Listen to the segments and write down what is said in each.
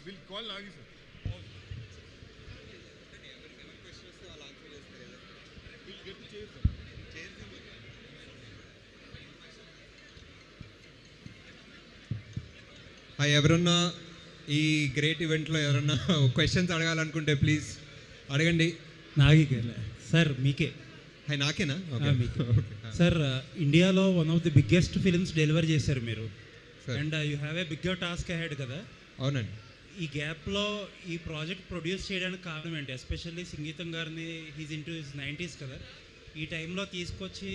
Will call Nagi sir. Will get the chair sir. ఎవరన్నా ఈ great ఈవెంట్లో ఎవరన్నా క్వశ్చన్స్ అడగాలనుకుంటే ప్లీజ్ అడగండి. నాగికే సార్ మీకే. నాకేనా? మీకే సార్. ఇండియాలో one of the biggest films deliver చేశారు మీరు, and you have a bigger task ahead కదా. అవునండి. ఈ గ్యాప్లో ఈ ప్రాజెక్ట్ ప్రొడ్యూస్ చేయడానికి కారణం ఏంటి? ఎస్పెషల్లీ సంగీతం గారిని, హీజ్ ఇంటూ హిస్ 90s కదా, ఈ టైంలో తీసుకొచ్చి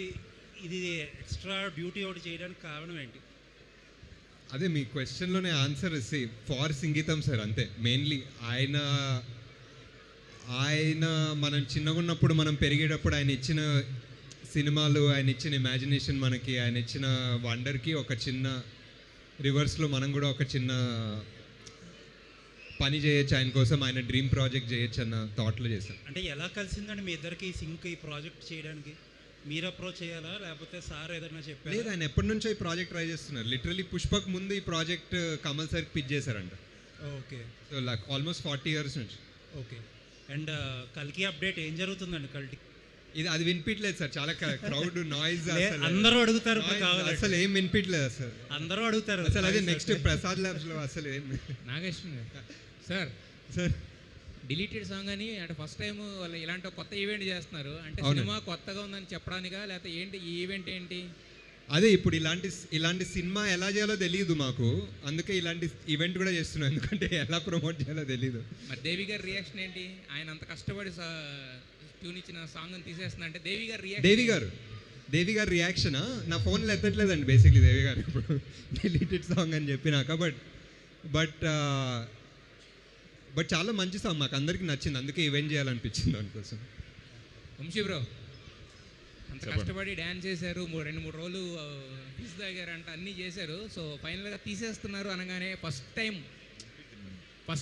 ఇది ఎక్స్ట్రా డ్యూటీ ఒకటి చేయడానికి కారణం ఏంటి? అదే మీ క్వశ్చన్లోనే ఆన్సర్ ఫార్ సంగీతం సార్, అంతే. మెయిన్లీ ఆయన మనం చిన్నగా ఉన్నప్పుడు, మనం పెరిగేటప్పుడు ఆయన ఇచ్చిన సినిమాలు, ఆయన ఇచ్చిన ఇమాజినేషన్ మనకి, ఆయన ఇచ్చిన వండర్కి ఒక చిన్న రివర్స్లో మనం కూడా ఒక చిన్న పని చేయొచ్చు ఆయన కోసం, ఆయన డ్రీమ్ ప్రాజెక్ట్ చేయొచ్చు అన్న థాట్లో చేశాను. అంటే ఎలా కలిసిందండి మీ ఇద్దరికి ఈ ప్రాజెక్ట్ చేయడానికి? మీరు అప్రోచ్ చేయాలా లేకపోతే సార్ ఏదైనా చెప్పారు? లేదు, ఆయన ఎప్పటి నుంచో ఈ ప్రాజెక్ట్ ట్రై చేస్తున్నారు. లిటరలీ పుష్పక్ ముందు ఈ ప్రాజెక్ట్ కమల్ సార్కి పిచ్ చేశారంట. Okay. So like almost 40 years నుంచి. ఓకే. అండ్ కల్కి అప్డేట్ ఏం జరుగుతుందండి? అది వినిపించలేదు సార్, చాలా క్రౌడ్ నాయిస్. అందరూ అడుగుతారు, అసలు ఏం వినిపించలేదు అసలు. అందరూ అడుగుతారు అసలు. అదే నెక్స్ట్ ప్రసాద్ ల్యాబ్స్లో అసలు ఏం. నాగేశ్వర సార్, డిలీటెడ్ సాంగ్ అని అంటే ఫస్ట్ టైం వాళ్ళు ఇలాంటి కొత్త ఈవెంట్ చేస్తున్నారు అంటే సినిమా కొత్తగా ఉందని చెప్పడానికా లేకపోతే ఏంటి ఈ ఈవెంట్ ఏంటి? అదే ఇప్పుడు ఇలాంటి సినిమా ఎలా చేయాలో తెలియదు మాకు, అందుకే ఇలాంటి ఈవెంట్ కూడా చేస్తున్నాం, ఎందుకంటే ఎలా ప్రమోట్ చేయాలో తెలియదు. మరి దేవి గారి రియాక్షన్ ఏంటి? ఆయన అంత కష్టపడి ట్యూన్ ఇచ్చిన సాంగ్ తీసేస్తున్నా అంటే దేవి గారు రియాక్షనా? నా ఫోన్లో ఎత్తట్లేదండి బేసిక్లీ దేవి గారు ఇప్పుడు డిలీటెడ్ సాంగ్ అని చెప్పినాక. బట్ చాలా మంచి సాంగ్, మాకు అందరికి నచ్చింది, అందుకే ఈవెంట్ చేయాలనిపించింది దానికోసం. వంశీ బ్రో అంత కష్టపడి డ్యాన్స్ చేశారు, 2-3 రోజులు ఫీజు తాగారంట, అన్నీ చేశారు. సో ఫైనల్గా తీసేస్తున్నారు అనగానే ఫస్ట్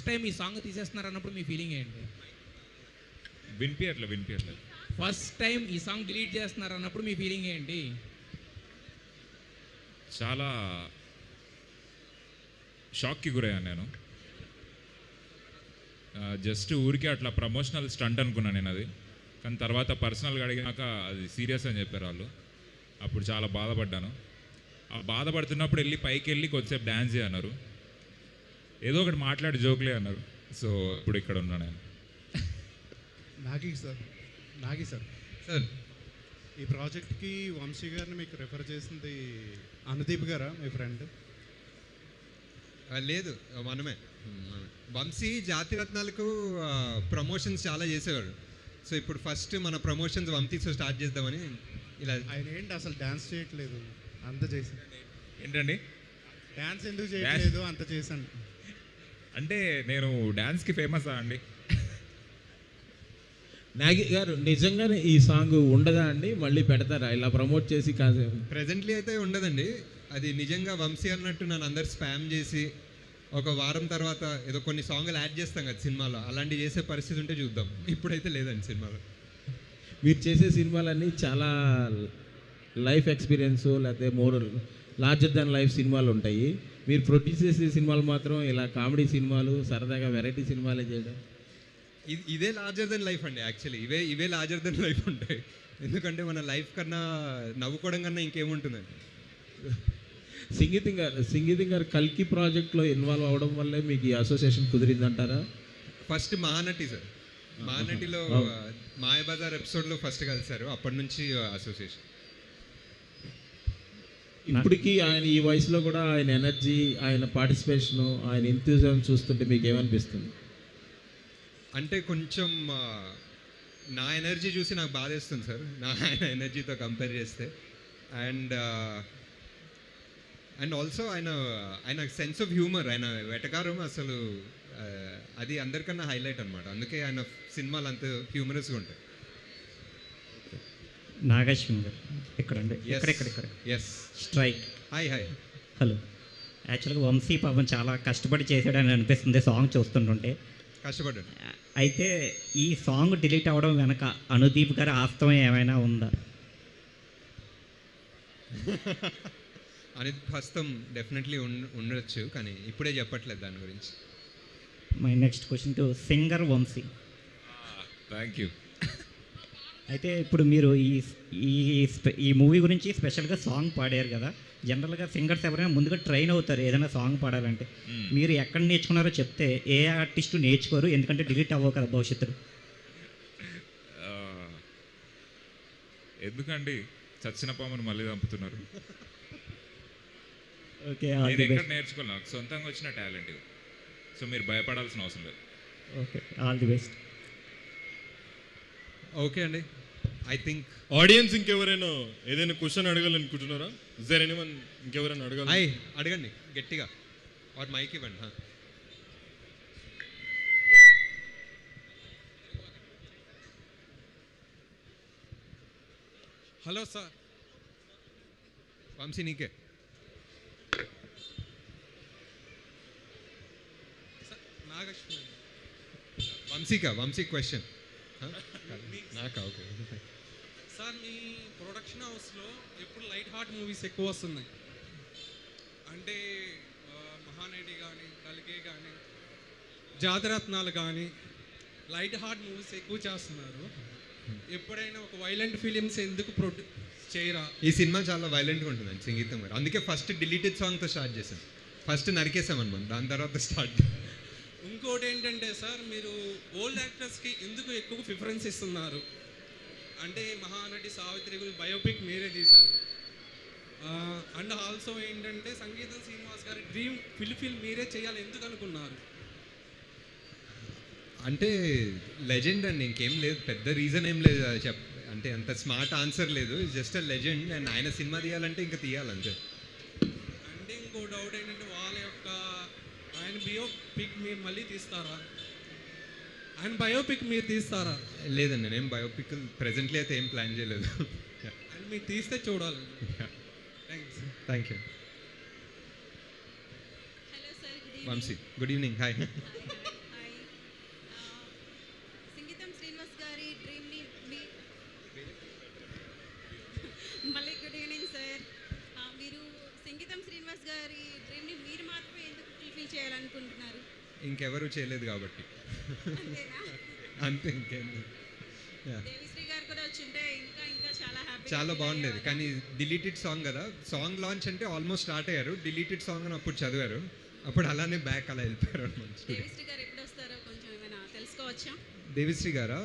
టైం ఈ సాంగ్ తీసేస్తున్నారు అన్నప్పుడు మీ ఫీలింగ్ ఏంటి? వినిపించట్లేదు. ఫస్ట్ టైం ఈ సాంగ్ డిలీట్ చేస్తున్నారు అన్నప్పుడు మీ ఫీలింగ్ ఏంటి? చాలా షాక్కి గురయ్యాను నేను. జస్ట్ ఊరికే అట్లా ప్రమోషనల్ స్టంట్ అనుకున్నాను నేను అది, కానీ తర్వాత పర్సనల్గా అడిగినాక అది సీరియస్ అని చెప్పారు వాళ్ళు. అప్పుడు చాలా బాధపడ్డాను. ఆ బాధపడుతున్నప్పుడు పైకి వెళ్ళి కొద్దిసేపు డ్యాన్స్ చేయన్నారు, ఏదో ఒకటి మాట్లాడి జోక్లే అన్నారు. సో ఇప్పుడు ఇక్కడ ఉన్నాను నేను. నాగి సార్ ఈ ప్రాజెక్ట్కి వంశీ గారిని మీకు రెఫర్ చేసింది అనుదీప్ గారా మీ ఫ్రెండ్? లేదు, మనమే. వంశీ జాతిరత్నాలకు ప్రమోషన్స్ చాలా చేసేవాడు. సో ఇప్పుడు ఫస్ట్ మన ప్రమోషన్స్ వంశీతో స్టార్ట్ చేద్దామని ఇలా. ఆయన ఏంటి అసలు డ్యాన్స్ చేయట్లేదు, అంత చేశాను. ఏంటండి డ్యాన్స్ ఎందుకు చేయట్లేదు? అంత చేశాను అంటే నేను డ్యాన్స్కి ఫేమసా అండి? నాగి గారు నిజంగానే ఈ సాంగ్ ఉండదా అండి? మళ్ళీ పెడతారా ఇలా ప్రమోట్ చేసి? కాదు, ప్రెజెంట్లీ అయితే ఉండదండి. అది నిజంగా వంశీ అన్నట్టు నన్ను అందరు స్పామ్ చేసి ఒక వారం తర్వాత ఏదో కొన్ని సాంగ్లు యాడ్ చేస్తాం కదా సినిమాలో, అలాంటివి చేసే పరిస్థితి ఉంటే చూద్దాం. ఇప్పుడైతే లేదండి సినిమాలో. మీరు చేసే సినిమాలన్నీ చాలా లైఫ్ ఎక్స్పీరియన్స్ లేకపోతే మోర్ లార్జర్ దాన్ లైఫ్ సినిమాలు ఉంటాయి. మీరు ప్రొడ్యూస్ చేసే సినిమాలు మాత్రం ఇలా కామెడీ సినిమాలు, సరదాగా వెరైటీ సినిమాలే చేయడం. ఇదే లార్జర్ దెన్ లైఫ్ అండి. యాక్చువల్లీ ఇవే లార్జర్ దెన్ లైఫ్ ఉంటాయి, ఎందుకంటే మన లైఫ్ కన్నా నవ్వుకోవడం కన్నా ఇంకేముంటుందండి. సంగీతం గారు కల్కి ప్రాజెక్ట్లో ఇన్వాల్వ్ అవ్వడం వల్లే మీకు ఈ అసోసియేషన్ కుదిరిందంటారా? ఫస్ట్ మహానటి సార్, మహానటిలో మాయబజార్ ఎపిసోడ్లో ఫస్ట్ కలిసారు, అప్పటి నుంచి అసోసియేషన్. ఇప్పటికీ ఆయన ఈ వయసులో కూడా ఆయన ఎనర్జీ, ఆయన పార్టిసిపేషను, ఆయన ఎంతూజియాజం చూస్తుంటే మీకు ఏమనిపిస్తుంది? అంటే కొంచెం నా ఎనర్జీ చూసి నాకు బాధేస్తుంది సార్, ఆయన ఎనర్జీతో కంపేర్ చేస్తే. అండ్ ఆల్సో ఆయన సెన్స్ ఆఫ్ హ్యూమర్, ఆయన వెటకారం అసలు అది అందరికన్నా హైలైట్ అనమాట. అందుకే ఆయన సినిమాలు అంత హ్యూమరస్గా ఉంటాయి. నాగేశ్వర్ గారు ఇక్కడండి, ఇక్కడ ఎస్ స్ట్రైక్. Hi hello. యాక్చువల్గా వంశీ పాపం చాలా కష్టపడి చేసాడని అనిపిస్తుంది సాంగ్ చూస్తుంటుంటే. కష్టపడ్డాడు. అయితే ఈ సాంగ్ డిలీట్ అవ్వడం వెనక అనుదీప్ గారి వాస్తవం ఏమైనా ఉందా? అనేది హస్తం డెఫినెట్లీ ఉండొచ్చు, కానీ ఇప్పుడే చెప్పట్లేదు దాని గురించి. My next question to singer Vamshi. Thank you. అయితే ఇప్పుడు మీరు ఈ మూవీ గురించి స్పెషల్గా సాంగ్ పాడారు కదా. జనరల్గా సింగర్స్ ఎవరైనా ముందుగా ట్రైన్ అవుతారు ఏదైనా సాంగ్ పాడాలంటే. మీరు ఎక్కడ నేర్చుకున్నారో చెప్తే ఏ ఆర్టిస్టు నేర్చుకోరు, ఎందుకంటే డిలీట్ అవ్వవు కదా భవిష్యత్తులో. ఎందుకండి చచ్చిన పామును మళ్ళీ చంపుతున్నారు? ఓకే, నేను ఎక్కడ నేర్చుకోవాలి, నాకు సొంతంగా వచ్చిన టాలెంట్ ఇది. సో మీరు భయపడాల్సిన అవసరం లేదు. Okay, all the best. Okay అండి, ఐ థింక్ ఆడియన్స్ ఇంకెవరైనా ఏదైనా క్వశ్చన్ అడగాలనుకుంటున్నారా? ఇస్ దేర్ ఎనీవన్ ఇంకెవరైనా అడగాలి? అడగండి గట్టిగా, ఆర్ మైక్ ఇవ్వండి. Hello sir. వంశీ నీకే. నాగలక్ష్మి. వంశీ క్వశ్చన్ నాకా? ఓకే సార్, మీ ప్రొడక్షన్ హౌస్లో ఎప్పుడు లైట్ హార్ట్ మూవీస్ ఎక్కువ వస్తున్నాయి. అంటే మహానటి కానీ, కలిగే కానీ, జాతరత్నాలు కానీ లైట్ హార్ట్ మూవీస్ ఎక్కువ చేస్తున్నారు. ఎప్పుడైనా ఒక వైలెంట్ ఫిలిమ్స్ ఎందుకు చేయరా? ఈ సినిమా చాలా వైలెంట్గా ఉంటుందండి సంగీతం గారు, అందుకే ఫస్ట్ డిలీటెడ్ సాంగ్తో స్టార్ట్ చేసాం. ఫస్ట్ నరికేసామన్నమాట, దాని తర్వాత స్టార్ట్. ఇంకోటి ఏంటంటే సార్, మీరు ఓల్డ్ యాక్టర్స్కి ఎందుకు ఎక్కువ ప్రిఫరెన్స్ ఇస్తున్నారు? అంటే మహానటి సావిత్రి గురించి బయోపిక్ మీరే తీశారు. అండ్ ఆల్సో ఏంటంటే సంగీతం శ్రీనివాస్ గారి డ్రీమ్ ఫిల్మ్ మీరే చేయాలి ఎందుకు అనుకున్నారు? అంటే లెజెండ్ అండి, ఇంకేం లేదు, పెద్ద రీజన్ ఏం లేదు. అంటే అంత స్మార్ట్ ఆన్సర్ లేదు, జస్ట్ అ లెజెండ్. అండ్ ఆయన సినిమా తీయాలంటే ఇంకా తీయాలంతే. అంటే ఇంకో డౌట్ ఏంటంటే వాళ్ళ యొక్క ఆయన బయోపిక్ మీరు మళ్ళీ తీస్తారా? ఆయన బయోపిక్ మీరు తీస్తారా? లేదండి, నేను బయోపిక్ ప్రెజెంట్లీ అయితే ఏం ప్లాన్ చేయలేదు. అండ్ మీరు తీస్తే చూడాలి. Thank you. Hello sir, good evening. Vamshi, good evening. Hi. సంగీతం శ్రీనివాస్ గారి డ్రీమ్ని మళ్ళీ గుడ్ ఈవినింగ్ సార్. మీరు సంగీతం శ్రీనివాస్ గారి డ్రీమ్ని మీరు మాత్రమే ఎందుకు ఫుల్ఫిల్ చేయాలనుకుంటున్నారు? ఇంకెవరు చేయలేదు కాబట్టి అంతే, ఇంకేం. దేవిశ్రీ గారు కూడా వచ్చింటే ఇంకా ఇంకా చాలా హ్యాపీ. చాలా బాగుండేది, కానీ డిలీటెడ్ సాంగ్ కదా. సాంగ్ లాంచ్ అంటే ఆల్మోస్ట్ స్టార్ట్ అయ్యారు, డిలీటెడ్ సాంగ్ అని అప్పుడు చదివారు, అప్పుడు అలానే బ్యాక్ అలా వెళ్ళిపోయారు అనమాట. దేవిశ్రీ గారు ఎప్పుడు వస్తారో కొంచెం ఏమైనా తెలుసుకోవచ్చా? దేవిశ్రీ గారా?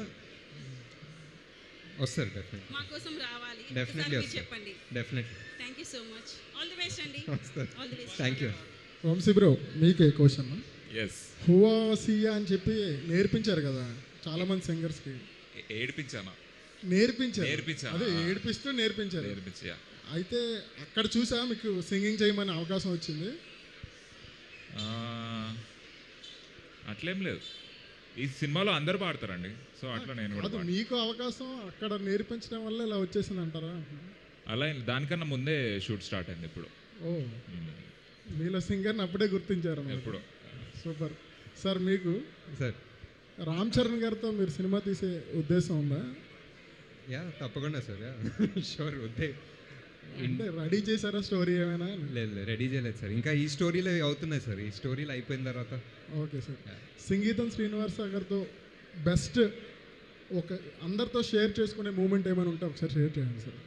వస్తారు డెఫినెట్లీ. మా కోసం రావాలి, డెఫినెట్లీ వస్తారు, చెప్పండి. Definitely. Thank you so much. All the best అండి. All the best. Thank you. Vamshi bro, మీకే క్వశ్చన్. ఎస్. హువా సియా అని చెప్పి నేర్పించారు కదా చాలా మంది సింగర్స్కి. ఏడిపించానా? నేర్పించారు. అదే ఏడిపిస్తూ నేర్పించారు. అయితే అక్కడ చూసా మీకు సింగింగ్ చేయమని అవకాశం వచ్చింది? అట్లేం లేదు, ఈ సినిమాలో అందరు పాడతారండి, సో అట్లా నేను కూడా అది మీకు అవకాశం అక్కడ నేర్పించడం వల్ల ఇలా వచ్చేసింది అంటారా? అలా దానికన్నా ముందే షూట్ స్టార్ట్ అయింది ఇప్పుడు. ఓ, మీలో సింగర్ని అప్పుడే గుర్తించారు ఎప్పుడు. Super sir. మీకు సార్ రామ్ చరణ్ గారితో మీరు సినిమా తీసే ఉద్దేశం ఉందా? యా, తప్పకుండా సార్. Yeah, sure. అంటే రెడీ చేశారా స్టోరీ ఏమైనా? లేదు, రెడీ చేయలేదు సార్, ఇంకా ఈ స్టోరీలో అవుతున్నాయి సార్, ఈ స్టోరీలో అయిపోయిన తర్వాత. Okay sir. సంగీతం శ్రీనివాస్ గారితో బెస్ట్ ఒక అందరితో షేర్ చేసుకునే మూమెంట్ ఏమైనా ఉంటే ఒకసారి షేర్ చేయండి సార్.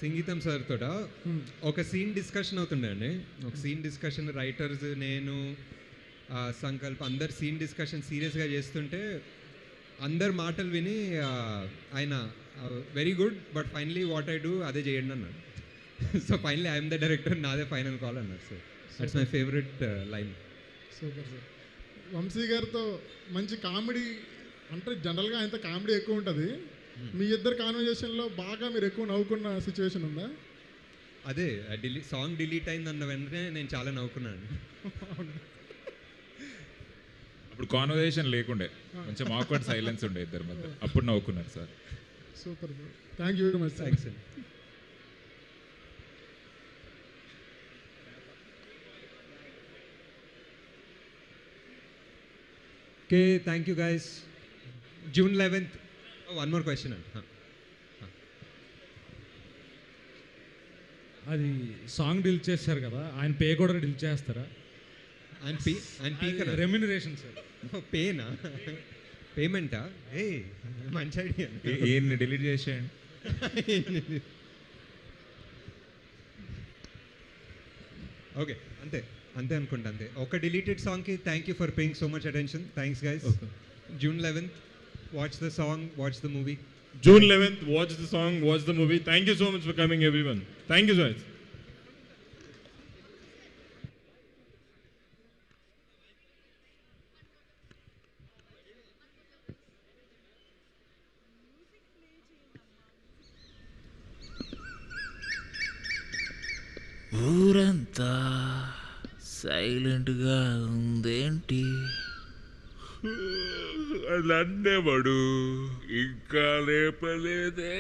సంగీతం సార్ తోట ఒక సీన్ డిస్కషన్ అవుతుండే అండి, ఒక సీన్ డిస్కషన్, రైటర్స్, నేను, సంకల్ప్, అందరు సీన్ డిస్కషన్ సీరియస్గా చేస్తుంటే అందరు మాటలు విని ఆయన very good, but finally what I do అదే చేయండి అన్నాడు. So finally I'm the director, నాదే ఫైనల్ కాల్ అన్నారు sir. That's my favourite line. Super sir. Vamshi గారితో మంచి కామెడీ, అంటే జనరల్గా ఆయనతో కామెడీ ఎక్కువ ఉంటుంది. మీ ఇద్దరు కాన్వర్జేషన్లో బాగా మీరు ఎక్కువ నవ్వుకున్న సిచ్యువేషన్ ఉందా? అదే సాంగ్ డిలీట్ అయిందన్న వెంటనే నేను చాలా నవ్వుకున్నాను. అప్పుడు కాన్వర్సేషన్ లేకుండే, కొంచెం ఆక్వర్డ్ సైలెన్స్ ఉండే ఇద్దరి మధ్య, అప్పుడు నవ్వుకున్నారు సార్. Super bro, thank you very much. Thanks అండి. Okay, thank you guys. June 11th. One more question అండి. అది సాంగ్ డిలీట్ చేస్తారు కదా, ఆయన పే కూడా డిలీట్ చేస్తారా? ఆయన పీకరా రెమ్యునరేషన్ సార్. పేనా పేమెంటా? ఏ మంచి ఐడియా. ఏం డిలీట్ చేసేయండి. ఓకే అంతే అంతే అనుకుంటా. అంతే ఒక డిలీటెడ్ సాంగ్కి thank you for paying so much attention. Thanks guys. June 11th, watch the song, watch the movie. June 11th, watch the song, watch the movie. Thank you so much for coming, everyone. Thank you, guys. ఊరంతా సైలెంట్గా ఉందేంటి? నన్నే పడు ఇంకా లేపలేదే.